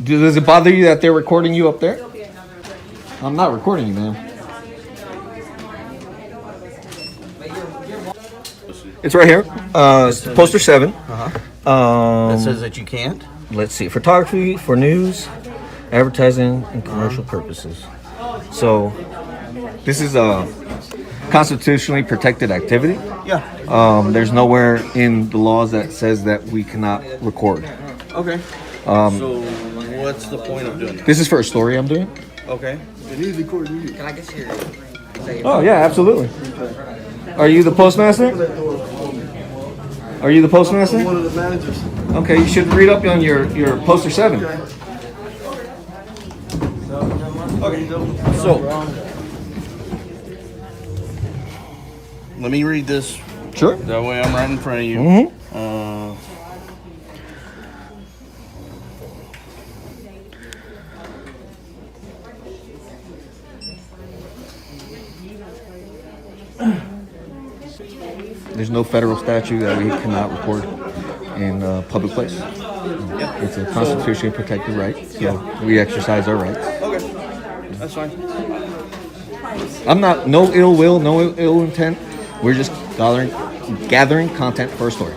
Does it bother you that they're recording you up there? I'm not recording you, ma'am. It's right here. Poster 7. That says that you can't? Let's see. Photography for news, advertising, and commercial purposes. So, this is a constitutionally protected activity. Yeah. There's nowhere in the laws that says that we cannot record. Okay. So, what's the point of doing it? This is for a story I'm doing. Okay. Can I get your Oh, yeah, absolutely. Are you the postmaster? Are you the postmaster? one of the managers? Okay, you should read up on your poster 7. Okay. So, let me read this. Sure. That way I'm right in front of you. Mm-hmm. There's no federal statute that we cannot record in a public place. It's a constitutionally protected right, so we exercise our rights. Okay. That's fine. I'm not, no ill will, no ill intent. We're just gathering content for a story.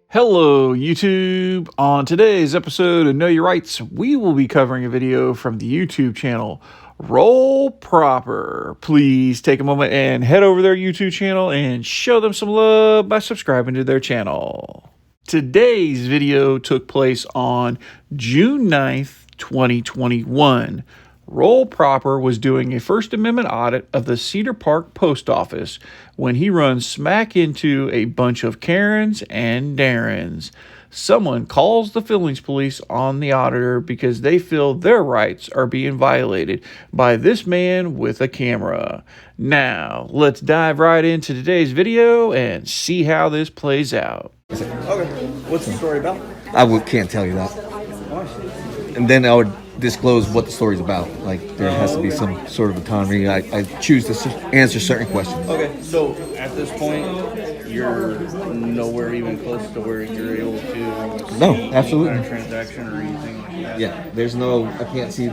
Hello YouTube! On today's episode of Know Your Rights, we will be covering a video from the YouTube channel Roll Proper. Please take a moment and head over their YouTube channel and show them some love by subscribing to their channel. Today's video took place on June 9th, 2021. Roll Proper was doing a First Amendment audit of the Cedar Park Post Office when he runs smack into a bunch of Karens and Darrens. Someone calls the Fillings police on the auditor because they feel their rights are being violated by this man with a camera. Now, let's dive right into today's video and see how this plays out. Okay. What's the story about? Can't tell you that. And then I would disclose what the story's about. Like, there has to be some sort of autonomy. I choose to answer certain questions. Okay, so at this point, you're nowhere even close to where you're able to No, see absolutely. any kind of transaction or anything like that? Yeah, there's no, I can't see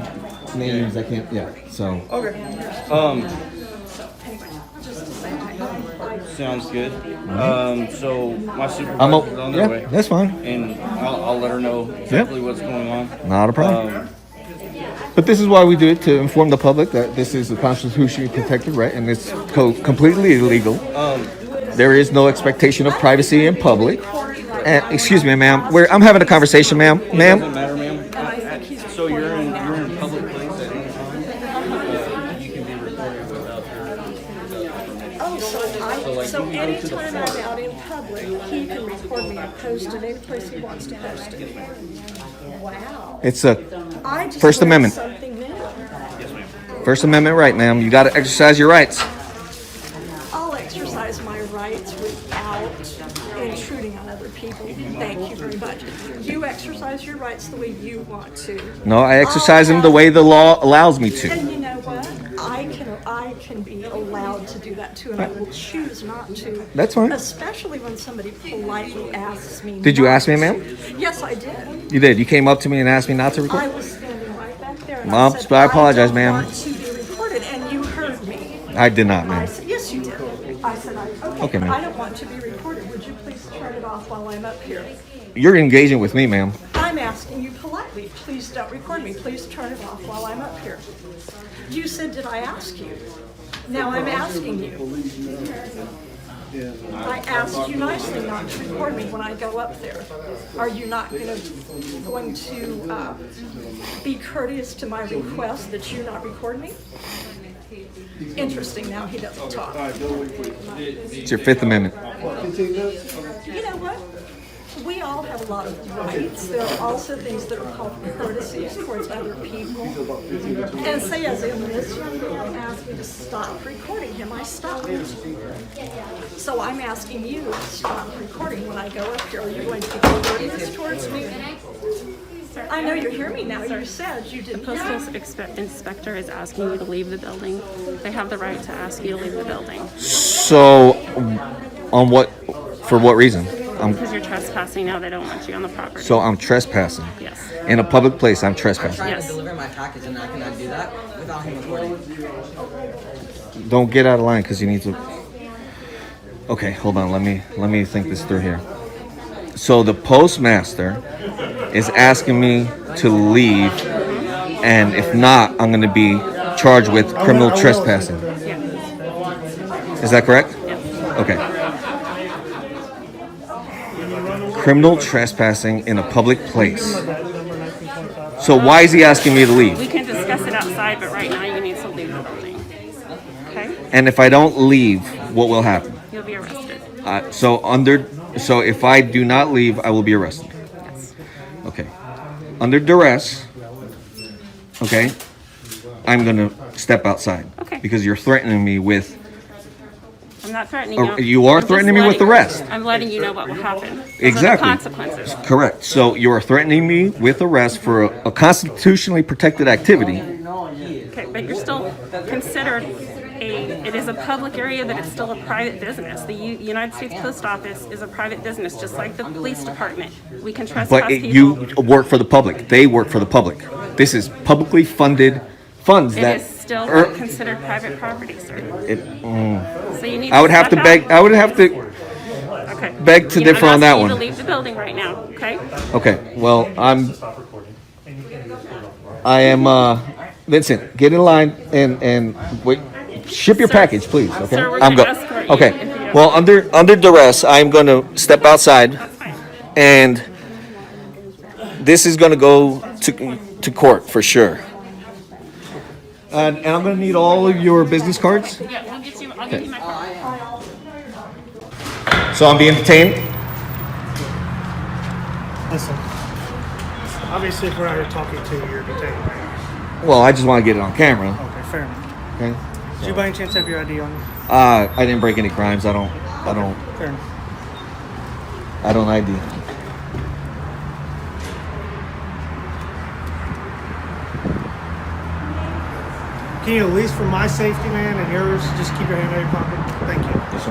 names, I can't, yeah, so. Okay. Sounds good. So my supervisor's on their way. That's fine. And I'll let her know exactly what's going on. Not a problem. But this is why we do it, to inform the public that this is a constitutionally protected right and it's completely illegal. There is no expectation of privacy in public. And excuse me, ma'am, I'm having a conversation, ma'am. It doesn't matter, ma'am. So you're in a public place at any time. You can be recorded without her permission. So anytime I'm out in public, he can record me and post it any place he wants to post it. Wow. It's a I just First learned Amendment. something new. First Amendment right, ma'am. You got to exercise your rights. I'll exercise my rights without intruding on other people. Thank you very much. You exercise your rights the way you want to. No, I exercise them the way the law allows me to. And you know what? I can be allowed to do that too, and I will choose not to. That's fine. Especially when somebody politely asks me. Did you not ask me, to. ma'am? Yes, I did. You did. You came up to me and asked me not to I record? was standing right back there. And Mom, I said, I apologize, I ma'am. don't want to be recorded, and you heard me. I did not, I ma'am. said, yes, you did. I said, Okay, ma'am. I don't want to be recorded. Would you please turn it off while I'm up here? You're engaging with me, ma'am. I'm asking you politely, please don't record me. Please turn it off while I'm up here. You said, did I ask you? Now I'm asking you. I asked you nicely not to record me when I go up there. Are you not going to be courteous to my request that you not record me? Interesting, now he doesn't talk. It's your Fifth Amendment. You know what? We all have lot of rights. There are also things that are called courtesies towards other people. And say as in this young man asked me to stop recording him, I stopped. So I'm asking you to stop recording when I go up here. Are you going to be courteous towards me? I know you hear me now. You said you didn't The hear postal me. inspector is asking you to leave the building. They have the right to ask you to leave the building So, for what reason? because you're trespassing now. They don't want you on the property. So I'm trespassing. Yes. In a public place, I'm trespassing. Trying Yes. to deliver my package and I cannot do that without him recording. Don't get out of line because you need to. Okay, hold on. Let me think this through here. So the postmaster is asking me to leave, and if not, I'm going to be charged with criminal trespassing. Is that correct? Okay. Criminal trespassing in a public place. So why is he asking me to We leave? can discuss it outside, but right now you need to leave the building. Okay? And if I don't leave, what will happen? You'll be arrested. So if I do not leave, I will be arrested. Yes. Okay. Under duress, okay, I'm going to step outside. Okay. Because you're threatening me with, I'm not threatening you. you are I'm just threatening me with letting- arrest. I'm letting you know what will happen. Those Exactly. are the consequences. Correct. So you are threatening me with arrest for a constitutionally protected activity. Okay, but you're still considered it is a public area, but it's still a private business. The United States Post Office is a private business, just like the police department. We can trespass But people. you work for the public. They work for the public. This is publicly funded funds It that. is still considered private property, sir. So you need I would have to step beg. out. I would have to Okay. beg to differ on I'm that asking you to one. leave the building right now, okay? Okay. Well, I am. Vincent, get in line and wait. Ship your Sir. package, please. Okay. Sir, we're I'm gonna good. escort you Okay. if you don't- Well, under duress, I'm going to step outside, That's fine. and this is going to go to court for sure. And I'm going to need all of your business cards. Yeah, I'll give you my card. So I'm being detained. Listen, obviously if we're out here talking to you, you're detained. Well, I just want to get it on camera. Okay, fair enough. Okay. Did you by any chance have your ID on you? I didn't break any crimes. I don't Fair enough. ID. Can you at least for my safety, man, and yours, just keep your hand out of your pocket? Thank you. Yes, sir.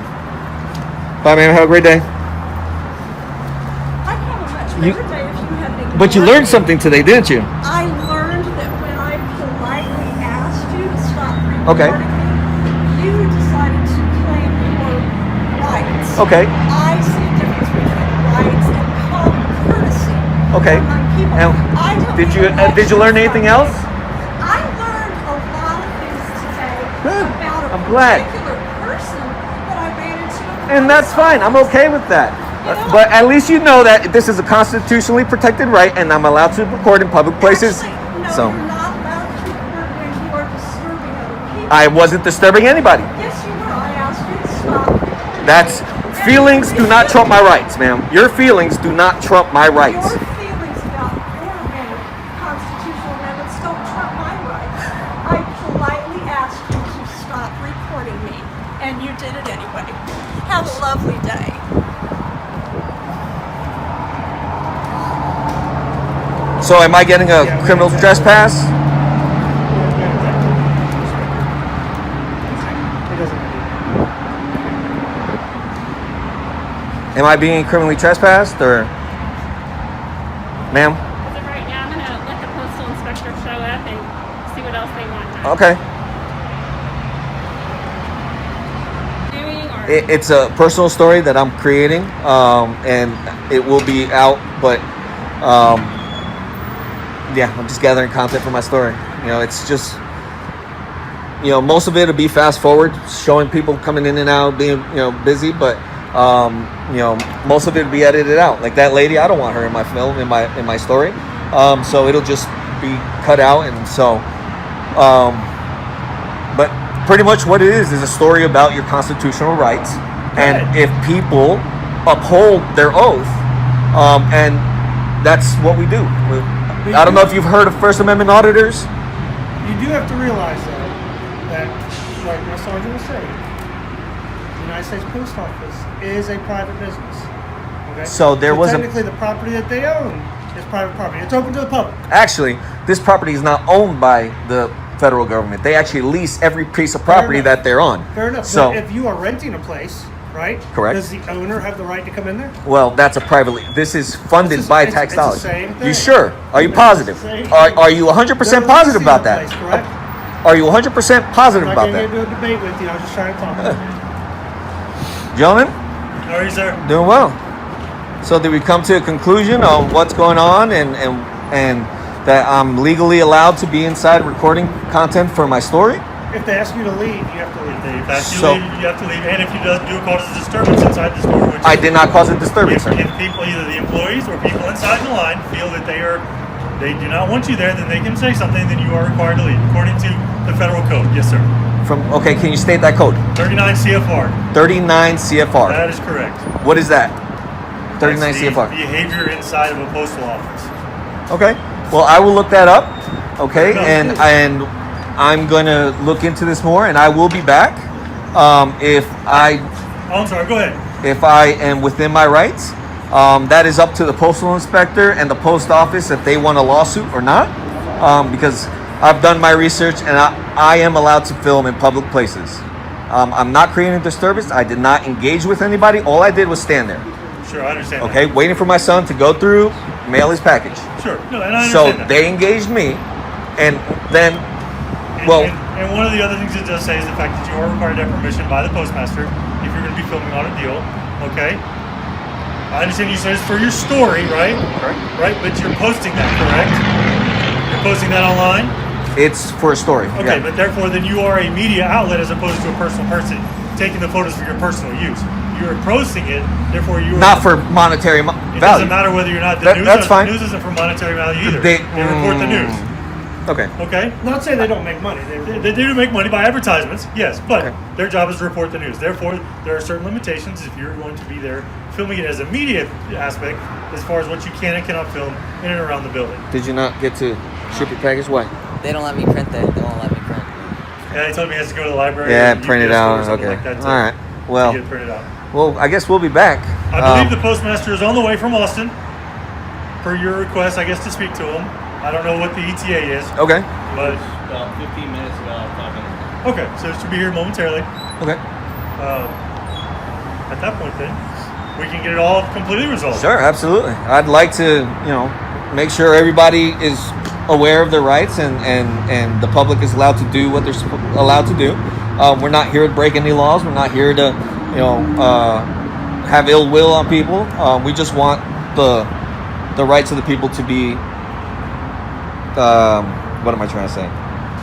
Bye, man. Have a great day. I'd have a much better day if you hadn't. But you learned something today, didn't you? I learned that when I politely asked you to stop Okay. recording me, you decided to claim your rights. Okay. I see a difference between rights and common courtesy. Okay. Among people. And I don't did need you learn anything lectures else? from you. I learned a lot of things today Good. about a I'm glad. particular person that I ran into. And that's fine. I'm okay with that. But at least you know that this is a constitutionally protected right, and I'm allowed to record in public places. Actually, no, So you're not allowed to record when you are disturbing other people. I wasn't disturbing anybody. Yes, you were. I asked you to stop. That's feelings do not trump my rights, ma'am. Your feelings do not trump my rights. Your feelings about your constitutional amendments don't trump my rights. I politely asked you to stop recording me, and you did it anyway. Have a lovely day. So am I getting a criminal trespass? It doesn't matter. Am I being criminally trespassed or, ma'am? As of right now, I'm gonna let the postal inspector show up and see what else they want done. Okay. Doing or It's a personal story that I'm creating, and it will be out. But yeah, I'm just gathering content for my story. You know, it's just, you know, most of it will be fast forward, showing people coming in and out, being, you know, busy. But you know, most of it will be edited out. Like that lady, I don't want her in my film, in my story. So it'll just be cut out, and so. But pretty much what it is a story about your constitutional rights, and if people uphold their oath, and that's what we do. I don't know if you've heard of First Amendment auditors. You do have to realize, though, that, like my sergeant was saying, the United States Post Office is a private business. Okay? So there was technically the property that they own is private property. It's open to the public. Actually, this property is not owned by the federal government. They actually lease every piece of property that they're on. Fair enough. So, but if you are renting a place, right? Correct. Does the owner have the right to come in there? well, that's a privately. This is funded by it's tax the dollars. same thing. You sure? Are you positive? It's the same Are thing. you 100% They're positive leasing about the that? place, correct? Are you 100% positive I'm about not getting that? into a debate with you. I was just trying to talk. Gentlemen, How are you, sir? doing well. So did we come to a conclusion on what's going on and that I'm legally allowed to be inside recording content for my story? If they ask you to leave, you have to leave. If that's So- you have to leave. And if you do cause a disturbance inside the store, which I did not cause a disturbance, if, sir. if people, either the employees or people inside the line, feel that they do not want you there, then they can say something. Then you are required to leave, according to the federal code. Yes, sir. Okay, can you state that code? 39 CFR. 39 CFR. That is correct. What is that? 39 That's the CFR. behavior inside of a postal office. Okay. Well, I will look that up. Okay, Fair enough. and I'm gonna look into this more, and I will be back if Oh, I'm sorry. Go ahead. I am within my rights. That is up to the postal inspector and the post office if they want a lawsuit or not. Because I've done my research, and I am allowed to film in public places. I'm not creating a disturbance. I did not engage with anybody. All I did was stand there. Sure, I understand. Okay, waiting for my son to go through, mail his package. That. Sure. No, and I So understand that. they engaged me, and then, And, well, and one of the other things it does say is the fact that you are required to have permission by the postmaster if you're going to be filming on a deal. Okay. I understand you said it's for your story, right? Right, but you're posting that, correct? You're posting that online. it's for a story. Okay, Yeah. but therefore, then you are a media outlet as opposed to a personal person taking the photos for your personal use. You're posting it, therefore you are Not for monetary It value. doesn't matter whether you're not the That- news. that's fine. The news isn't for monetary value either. They- They report the news. Okay. Okay. Not saying they don't make money. They do make money by advertisements, yes, but Okay. their job is to report the news. Therefore, there are certain limitations if you're going to be there filming it as a media aspect as far as what you can and cannot film in and around the building. Did you not get to ship your package? Why? They don't let me print that. They won't let me print. Yeah, he told me he has to go to the library. Yeah, and print it UPS store out. or something Okay. like that to, All right. to Well, get it printed out. I guess we'll be back. I believe the postmaster is on the way from Austin. Per your request, I guess, to speak to him. I don't know what the ETA is, Okay. but About 15 minutes ago, 5 minutes. okay, so it should be here momentarily. Okay. At that point, then we can get it all completely resolved. Sure. Absolutely. I'd like to, make sure everybody is aware of their rights and the public is allowed to do what they're allowed to do. We're not here to break any laws. We're not here to, have ill will on people. We just want the rights of the people to be. What am I trying to say?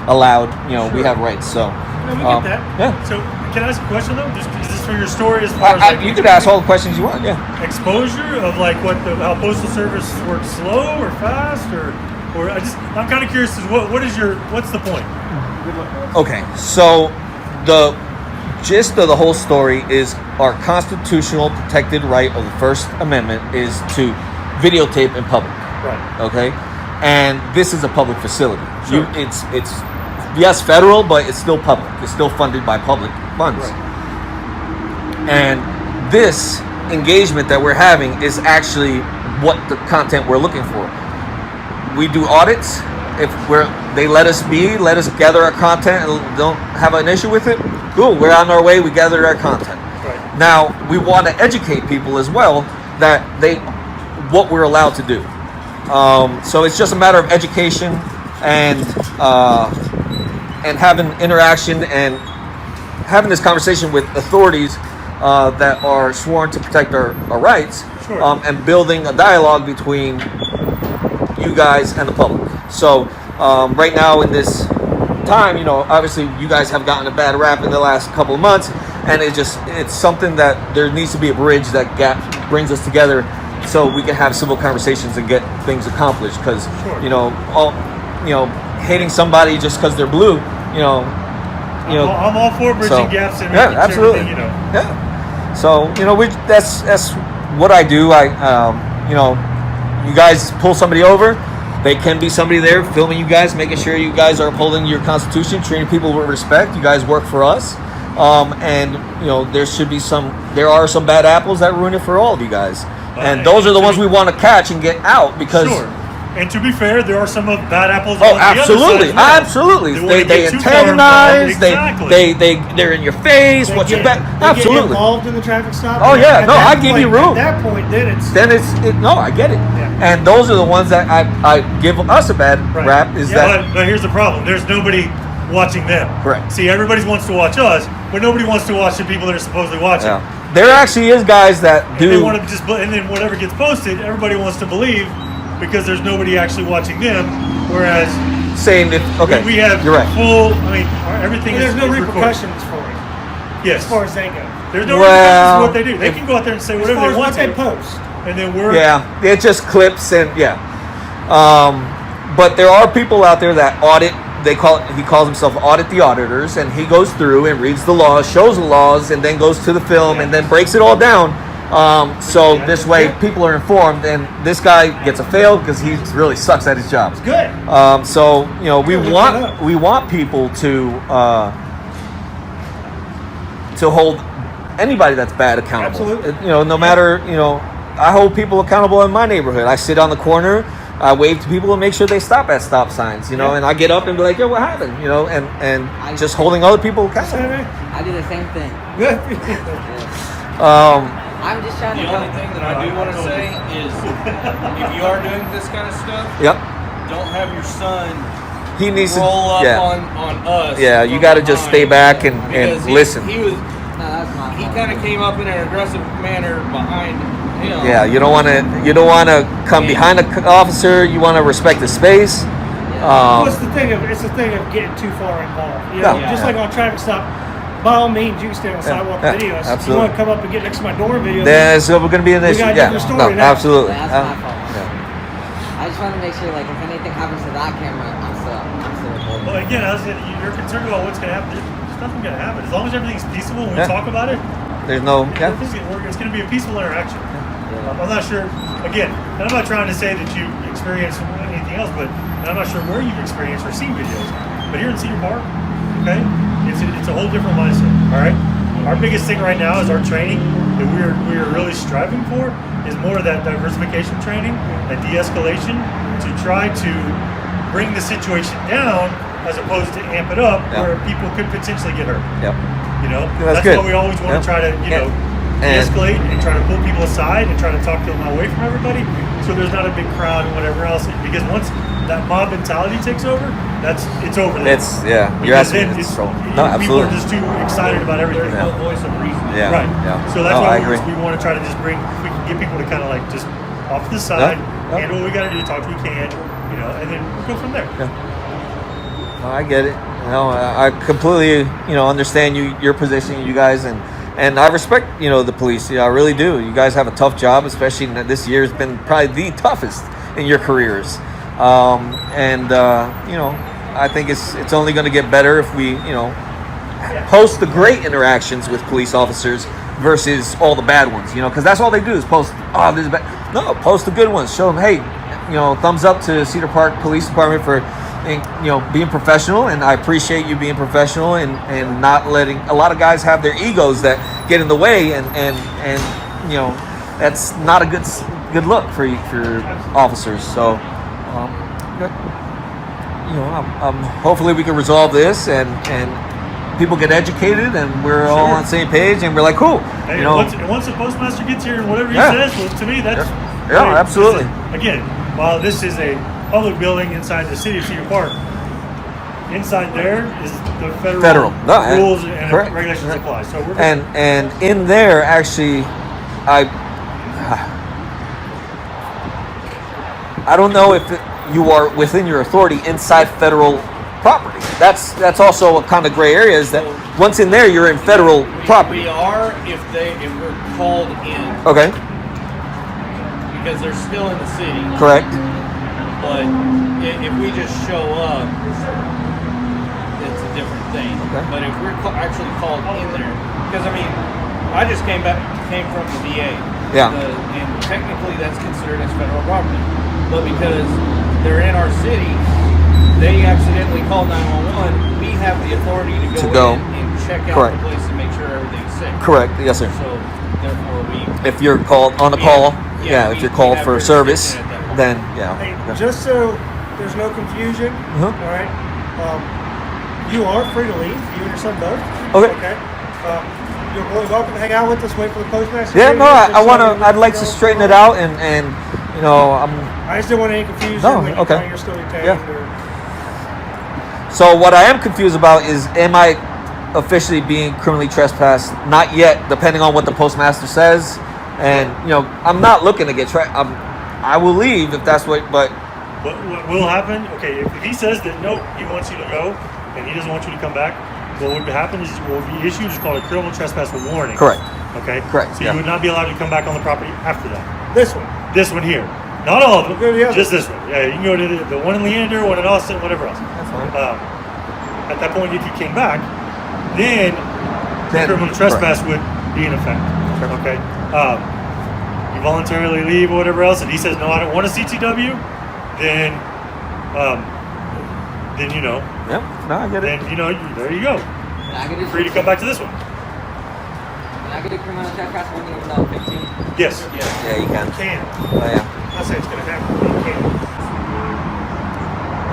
Allowed. We have rights. So. No, we get that. Yeah. So, can I ask a question though? Is this for your story as far as like You could ask all the questions you want. Yeah. exposure of like how postal service works slow or fast or I'm kind of curious as what's the point? Okay, so the gist of the whole story is our constitutional protected right of the First Amendment is to videotape in public. Right. Okay, and this is a public facility. Sure. It's yes federal, but it's still public. It's still funded by public funds. Right. And this engagement that we're having is actually what the content we're looking for. We do audits. If they let us gather our content and don't have an issue with it, cool, we're on our way, we gathered our content. Right. Now, we want to educate people as well that what we're allowed to do. So it's just a matter of education and having interaction and having this conversation with authorities that are sworn to protect our rights. Sure. And building a dialogue between you guys and the public. So right now in this time, obviously you guys have gotten a bad rap in the last couple of months, and it's something that there needs to be a bridge that brings us together so we can have civil conversations and get things accomplished. Because hating somebody just because they're blue, I'm all for bridging gaps and making absolutely. sure everything, Yeah. So that's what I do. you guys pull somebody over, they can be somebody there filming you guys, making sure you guys are upholding your Constitution, treating people with respect. You guys work for us, and you know there are some bad apples that ruin it for all of you guys, and those are the ones we want to catch and get out because. Sure. And to be fair, there are some of bad apples. Oh, on the other absolutely, side as well. absolutely. wanna They get too far antagonize. involved. They're in your face. They What's your get- back? they get Absolutely. involved in the traffic stop. Oh, yeah. At No, that I give point- you room. At that point, then it's No, I get it. Yeah. And those are the ones that I give us a bad Right. rap. Is that But here's the problem. There's nobody watching them. Correct. See, everybody wants to watch us, but nobody wants to watch the people that are supposedly watching. yeah. There actually is guys that And they do. want to just, and then whatever gets posted, everybody wants to believe because there's nobody actually watching them. Whereas Saying if okay, we have you're right. full. I mean, everything and is. there's no is recorded. repercussions for it Yes. as far as they go. There's no Well, repercussions for what they do. They if- can go out there and say As whatever far they as want what they to, post. and then we're. Yeah, it just clips and yeah. But there are people out there that audit. He calls himself Audit the Auditors, and he goes through and reads the laws, shows the laws, and then goes to the film and then breaks it all down. So this way people are informed, and this guy gets a fail because he really sucks at his job. Good. So you know we Look want that up. we want people to hold anybody that's bad accountable. Absolutely. You know, no matter I hold people accountable in my neighborhood. I sit on the corner, I wave to people and make sure they stop at stop signs. And I get up and be like, "Yo, what happened?" And just holding other people accountable. I do the same thing. Good. I'm just trying The to only thing that I do want to say is, if you are doing this kind of stuff, Yep. don't have your son He needs roll to. up Yeah. on us. Yeah. You from got to just stay behind. back and Because listen. He was. No, that's my He fault. kind of came up in an aggressive manner behind him. Yeah. You don't want to come behind the officer. You want to respect the space. Well, it's the thing of getting too far involved. Yeah. Just like on a traffic stop. By all means, you can stay on the sidewalk yeah, video us. If you absolutely. want to come up and get next to my door and video. Then so we're going to be in this. We got a Yeah. different No, story now. absolutely. That's my fault. I just want to make sure, like, if anything happens to that camera, I'm still recording. Well, again, you're concerned about what's going to happen. There's nothing going to happen as long as everything's peaceful and we Yeah. talk about it. There's no. Yeah. It's going to be a peaceful interaction. I'm not sure. Again, and I'm not trying to say that you experienced anything else, but I'm not sure where you've experienced or seen videos. But here in Cedar Park, okay, it's a whole different mindset. All right, our biggest thing right now is our training that we're really striving for is more of that diversification training, that de-escalation, to try to bring the situation down as opposed to amp it up, Yeah. where people could potentially get hurt. Yep. That's good. why we always want to try to And- de-escalate and try to pull people aside and try to talk them away from everybody, so there's not a big crowd and whatever else. Because once that mob mentality takes over, it's over. There. You're Because asking. then It's so. No, people are absolutely. just too excited about everything. There's no voice of reason. Yeah. Right. Yeah. So that's No, why I agree. we want to try to just if we can get people to kind of like just off to the side, Yeah. handle what we got to do, talk to we can, and then go from there. Yeah. No, I get it. I completely, understand your position, you guys, and I respect, the police. I really do. You guys have a tough job, especially this year has been probably the toughest in your careers. I think it's only going to get better if we, post the great interactions with police officers versus all the bad ones, because that's all they do is post, oh, this is bad. No, post the good ones. Show them, hey, thumbs up to Cedar Park Police Department for, being professional, and I appreciate you being professional and not letting a lot of guys have their egos that get in the way, and that's not a good look for officers. So, hopefully we can resolve this and people get educated and we're all on the same page and we're like, cool. Hey, once the postmaster gets here and whatever he Yeah. says, well, to me that's absolutely. Again, while this is a public building inside the city of Cedar Park, inside there is the federal rules and correct. regulations apply. So we're and in there actually, I don't know if you are within your authority inside federal property. That's also a kind of gray area. Is that once in there you're in federal property? We are if we're called in. Okay. Because they're still in the city. Correct. But if we just show up, it's a different thing. Okay. But if we're actually called in there, because I mean, I just came from the VA. Yeah. And technically that's considered as federal property. But because they're in our city, they accidentally call 911. We have the authority to go in and check out Correct. the place and make sure everything's safe. Correct. Yes, sir. So therefore, we. If you're called on the Yeah. call, Yeah, if we- you're we called have for jurisdiction service, at that point. then yeah. Hey, Yeah. just so there's no confusion, Uh-huh. all right? You are free to leave. You and your son both. Okay. Okay. You're more than welcome to hang out with us. Wait for the postmaster. Yeah, no, I Just wanna. so I'd like to you know, straighten it out, and you know, I just didn't want any confusion No, when you okay. tell your story tagged Yeah. or. So what I am confused about is, am I officially being criminally trespassed? Not yet, depending on what the postmaster says. And you know, I'm not looking to get I will leave if that's what. But What will happen? Okay, if he says that no, he wants you to go, and he doesn't want you to come back, what would happen is what will be issued is called a criminal trespass warning. correct. Okay. Correct, So yeah. you would not be allowed to come back on the property after that. This one. This one here, not all of them. Go to the other Just this one. Yeah, you can go to the one in Leander, one in Austin, whatever else. That's fine. At that point, if you came back, then criminal trespass would be in effect. Okay. You voluntarily leave or whatever else, and he says, no, I don't want a CTW, then you know, Yep. No, I get it. then you know, there you go. Can I get a Free to come back to this one. Can I get a criminal trespass when you're not 15? Yes. Yeah, you can. Can. Oh, yeah. I'll say it's gonna happen. You can.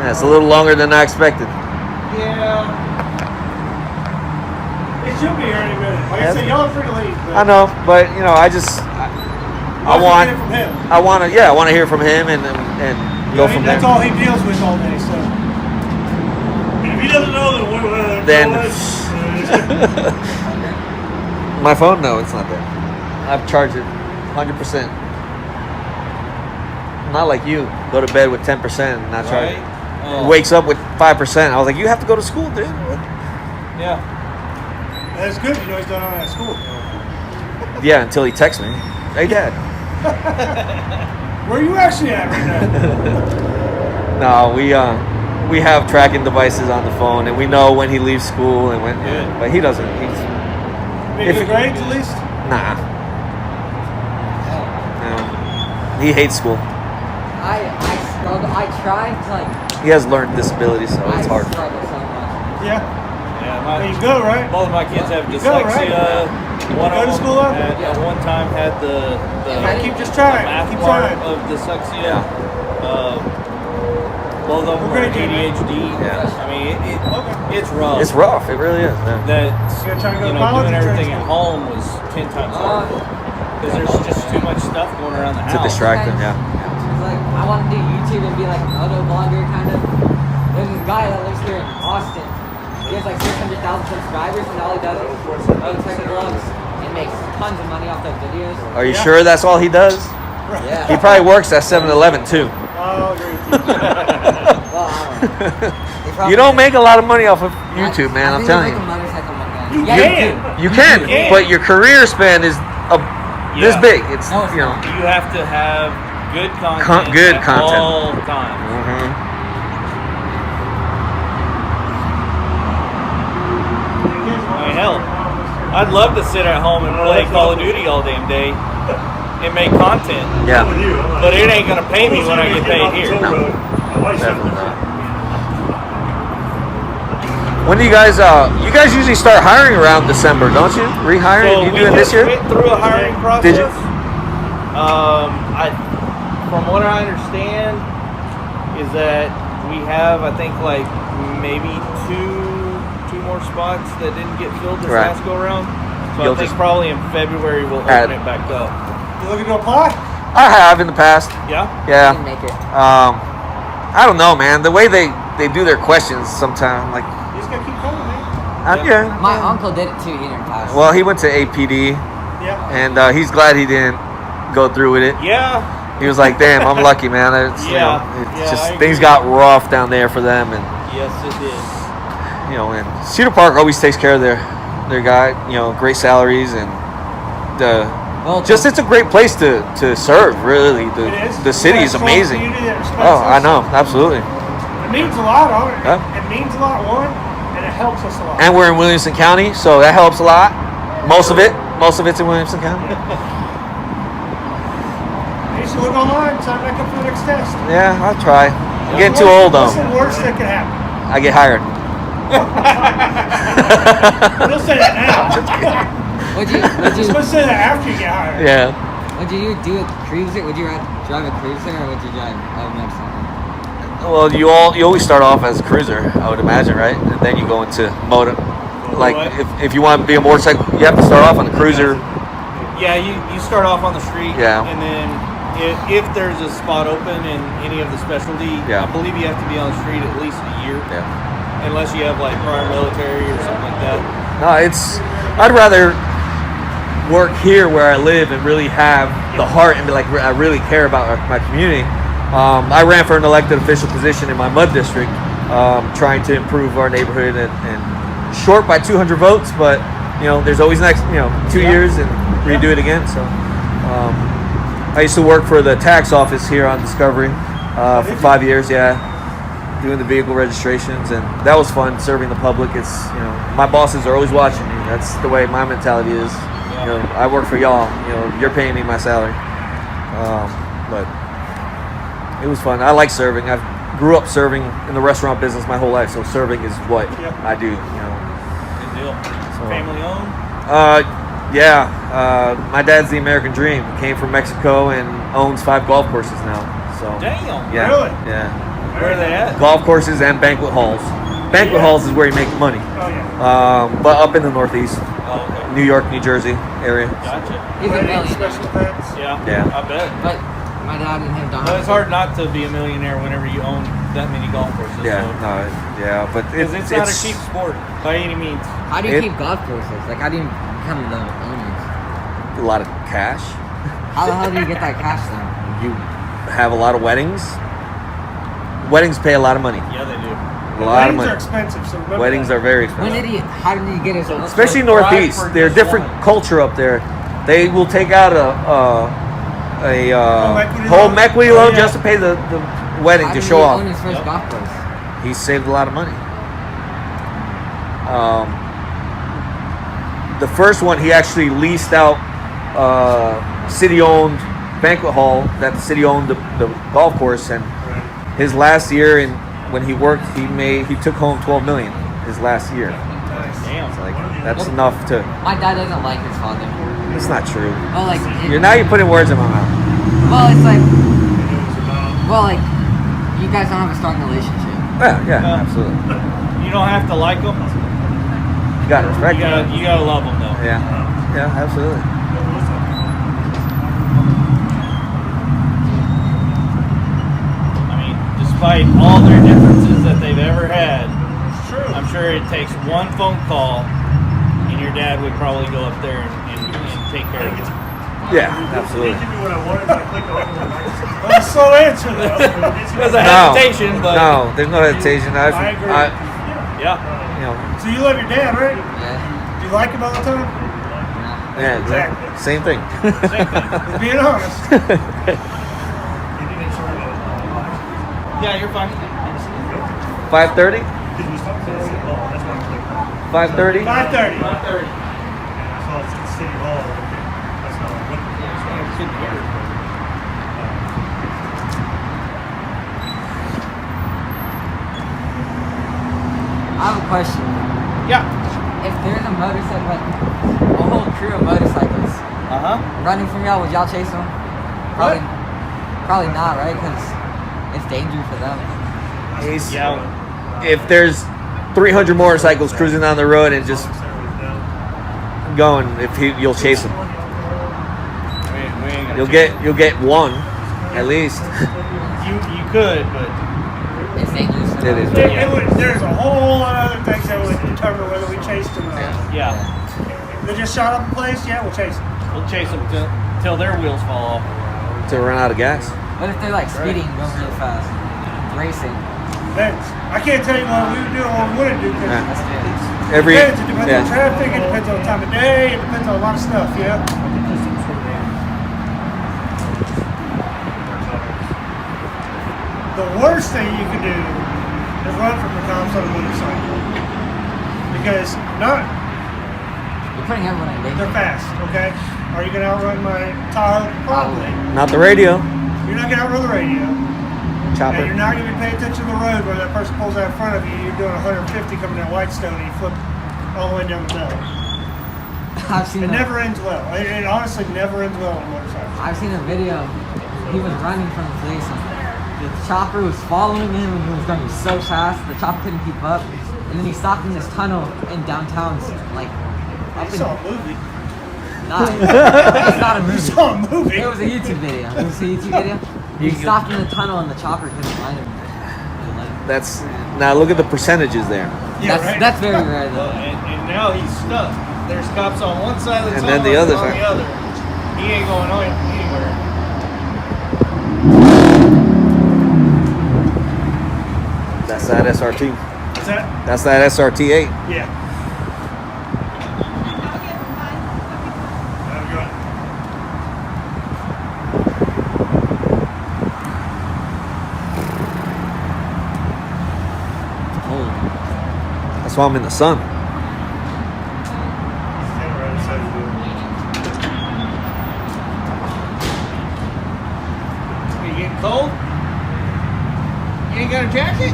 Yeah, it's a little longer than I expected. Yeah. It should be here any minute. Like I said, y'all are free to leave. But I know, but you know, I want. Get it from him. I want to. Yeah, I want to hear from him and go from there. That's all he deals with all day. So. And if he doesn't know, Then- My phone? No, it's not there. I've charged it 100%. Not like you. Go to bed with 10% and not charge it. Oh. Wakes up with 5%. I was like, you have to go to school, dude. Yeah. That's good. You know he's done all that at school. Yeah, until he texts me. Hey, Dad. Where are you actually at right now? No, we have tracking devices on the phone, and we know when he leaves school and when. Good. But he doesn't. He's Maybe If good it- grades at least. nah. No. He hates school. I struggle. I try to like. He has learned disabilities, so it's hard. I struggle so much. Yeah. Yeah. There you go, right? Both of my kids have You go, right? dyslexia. One Go of to them school up? at one time had the Keep just trying. math Keep part trying. of dyslexia. Both of them What are grade do you make? ADHD. Yeah. I mean, it's rough. It's rough. It really is. Yeah. That You're trying to go to you know, college doing or everything trade at school? home was 10 times harder because there's just too much stuff going around the To house. distract him, yeah. It's like I want to do YouTube and be like a moto blogger kind of. There's this guy that lives here in Austin. He has like 600,000 subscribers, and all he does is motorcycle vlogs and makes tons of money off those videos. Are you sure that's all he does? Yeah. He probably works at 7-Eleven too. I'll agree with you. Well, I don't know. He probably- You don't make a lot of money off of YouTube, man. I I'm think telling he'll you. make a motorcycle money. You Yeah, can. You can, but your career span is this Yeah. big. It's No, it's you know. not. You have to have good content. Good at content. all times. Mhm. I mean, hell, I'd love to sit at home and play Call of Duty all damn day and make content, Yeah. but it ain't gonna pay me when I get paid here. Definitely not. When do you guys usually start hiring around December, don't you? Rehiring? So you we doing this just year? went through a hiring process. Did you? From what I understand, is that we have, I think, like maybe two more spots that didn't get filled this Right. last go around. So You'll I think just probably in February we'll add- open it back up. You looking to apply? I have in the past. Yeah. Yeah. Didn't make it. I don't know, man. The way they do their questions sometimes, like, You just gotta keep coming, man. yeah. My uncle did it too. He didn't pass. Well, he went to APD, Yeah. and he's glad he didn't go through with it. Yeah. He was like, "Damn, I'm lucky, man." It's, you know, it's Yeah, just I things agree. got rough down there for them, and Yes, it did. you know, and Cedar Park always takes care of their guy. You know, great salaries and Well, just it's a great place to serve. Really, It is. the city We is have a strong amazing. community that respects Oh, I us. know, absolutely. It means a lot, on it. Yeah. It means a lot, one, and it helps us a lot. And we're in Williamson County, so that helps a lot. Most of it's in Williamson County. used to look online, sign back up for the next test. Yeah, I'll try. I'm getting too old though. What's the worst that could happen? I get hired. Don't say that now. Would You're you supposed to say that after you get hired. Yeah. would you do a cruiser? Would you drive a cruiser or would you drive a motorcycle? Well, you always start off as a cruiser, I would imagine, right? And then you go into motor. Like if you want to be a motorcycle, you have to start off on the cruiser. Yeah, you start off on the street. Yeah. And then if there's a spot open in any of the specialty, Yeah. I believe you have to be on the street at least a year. Yeah. Unless you have like prior military or something like that. No, I'd rather work here where I live and really have the heart and be like, I really care about my community. I ran for an elected official position in my mud district, trying to improve our neighborhood and short by 200 votes, but there's always next 2 years and redo it again. So I used to work for the tax office here on Discovery for 5 years. Yeah. Doing the vehicle registrations, and that was fun serving the public. It's my bosses are always watching me. That's the way my mentality is. I work for y'all. You're paying me my salary. But it was fun. I like serving. I grew up serving in the restaurant business my whole life, so serving is what I do. Good deal. So, Family owned? Yeah. My dad's the American dream. He came from Mexico and owns 5 golf courses now. So Damn. yeah, Really? yeah. Where are they at? Golf courses and banquet halls. Banquet halls is where you make the money. Oh, yeah. But up in the Northeast, Oh, okay. New York, New Jersey area. Gotcha. He's a Weddings, millionaire. special events. Yeah. Yeah. I bet. But my dad and him don't. But it's hard not to be a millionaire whenever you own that many golf courses. Yeah, so. no, yeah, but Because it's not a cheap sport by any means. How do you it- keep golf courses? Like, how do you become the owners? a lot of cash. How the hell do you get that cash then? You have a lot of weddings. Weddings pay a lot of money. Yeah, they do. A lot of Weddings are money. expensive, so remember Weddings that. are very When expensive. did he? How did he get his? Especially So Northeast. thrive for They're just different one. culture up there. They will take out a equity home loan? equity Oh, loan yeah. just to pay the wedding How to did show he off. own his first Yep. golf course? He saved a lot of money. The first one, he actually leased out city-owned banquet hall that the city owned the golf course, and his last year when he worked, he took home $12 million his last year. Damn. It's like that's enough to. My dad doesn't like his father. It's not true. Well, like, You're putting words in my mouth. well, it's like, like, you guys don't have a strong relationship. Yeah, absolutely. You don't have to like them. You gotta respect it. You gotta love them though. Yeah, absolutely. I mean, despite all their differences that they've ever had, I'm sure it takes one phone call, and your dad would probably go up there and take care of it. Yeah, absolutely. He can do what I wanted, but I clicked on it. That's a slow answer, though. There's a hesitation, but No, there's no hesitation. I agree. yeah. So you love your dad, right? Yeah. Do you like him all the time? Yeah, exactly. Same thing. Just being honest. Yeah, you're fine. 5:30. 5:30. 5:30. 5:30. I saw it's at City Hall. That's not what I'm looking for. I have a question. Yeah. If there's a motorcycle, like a whole crew of motorcycles running from y'all, would y'all chase them? Probably not, right? Because it's dangerous for them. Yeah. If there's 300 motorcycles cruising down the road and just going, you'll chase them. We ain't gonna You'll get one, at least. You could, but It's dangerous for It them. is. There's a whole lot of other things that would determine whether we chased him or not. yeah, They just shot up a place, yeah, we'll chase them. we'll chase them till their wheels fall off. To run out of gas. What if they're like speeding, going really fast, racing? Depends. I can't tell you what we would do or what we wouldn't do because Yeah. That's good. it Every depends. It depends on yeah. traffic, it depends on the time of day, it depends on a lot of stuff, yeah? The worst thing you can do is run from the cops on a motorcycle. Because You're putting everyone in danger. they're fast, okay? Are you gonna outrun my Tahoe? Probably. Not the radio. You're not gonna outrun the radio. Chopper. And you're not gonna be paying attention to the road where that person pulls out in front of you. You're doing 150 coming down Whitestone and you flip all the way down the middle. I've seen It that. never ends well. It honestly never ends well on a motorcycle. I've seen a video. He was running from the police. And the chopper was following him, and he was going so fast. The chopper couldn't keep up, and then he stopped in this tunnel in downtown, like up You in. saw a movie. Nah, it's not a movie. You saw a movie. It was a YouTube video. It was a YouTube video. He stopped in the tunnel, and the chopper couldn't find him. That's now look at the percentages there. Yeah, right. That's very rare Well, though. and now he's stuck. There's cops on one side of the And tunnel then the other on side. the other. He ain't going anywhere. That's that SRT. Is that? That's that SRT8. Yeah. Have a good one. That's why I'm in the sun. Stand right inside the door. Are you getting cold? You ain't got a jacket?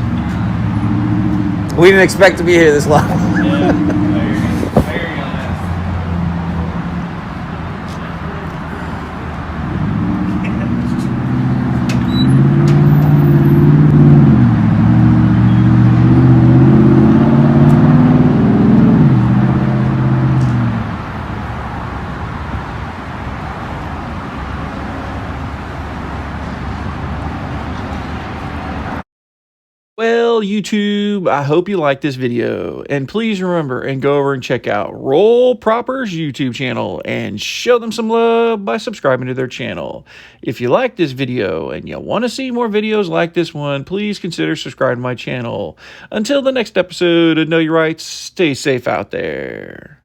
We didn't expect to be here this long. Yeah, I hear you on that. Well, YouTube, I hope you liked this video. And please remember and go over and check out Roll Proper's YouTube channel and show them some love by subscribing to their channel. If you like this video and you want to see more videos like this one, please consider subscribing to my channel. Until the next episode of Know Your Rights, stay safe out there.